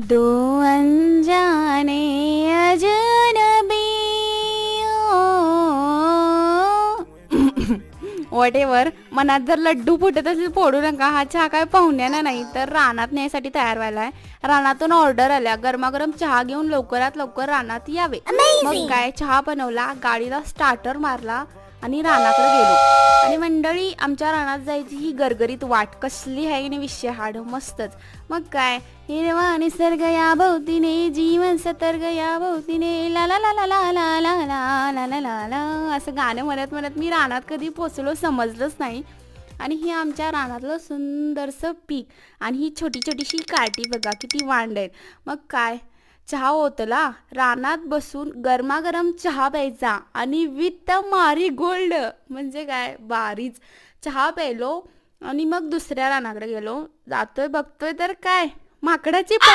दो अनजाने अजनबी what ever. मनात जर लड्डू फुटत असेल फोडू नका. हा चहा काय पाहुण्याना नाही तर रानात न्यायसाठी तयार व्हायलाय. रानातून ऑर्डर आल्या गरमागरम चहा घेऊन लवकरात लवकर रानात यावे. मग काय चहा बनवला, गाडीला स्टार्टर मारला आणि रानाकडे गेलो. आणि मंडळी आमच्या रानात जायची ही गरगरीत वाट कसली आहे आणि विषय हाड मस्तच. मग काय हिरवा निसर्ग या भोवतीने, जीवन सतर्क या भोवतीने, ला ला ला ला ला ला ला ला ला ला ला ला असं गाणं म्हणत म्हणत मी रानात कधी पोचलो समजलंच नाही. आणि ही आमच्या रानातलं सुंदरसं पीक आणि ही छोटी छोटीशी काठी बघा किती वांड आहेत. मग काय चहा ओतला, रानात बसून गरमागरम चहा प्यायचा आणि विथ मारी गोल्ड म्हणजे काय भारीच चहा प्यायलो. आणि मग दुसऱ्या रानाकडे गेलो. जातोय बघतोय तर काय माकडाची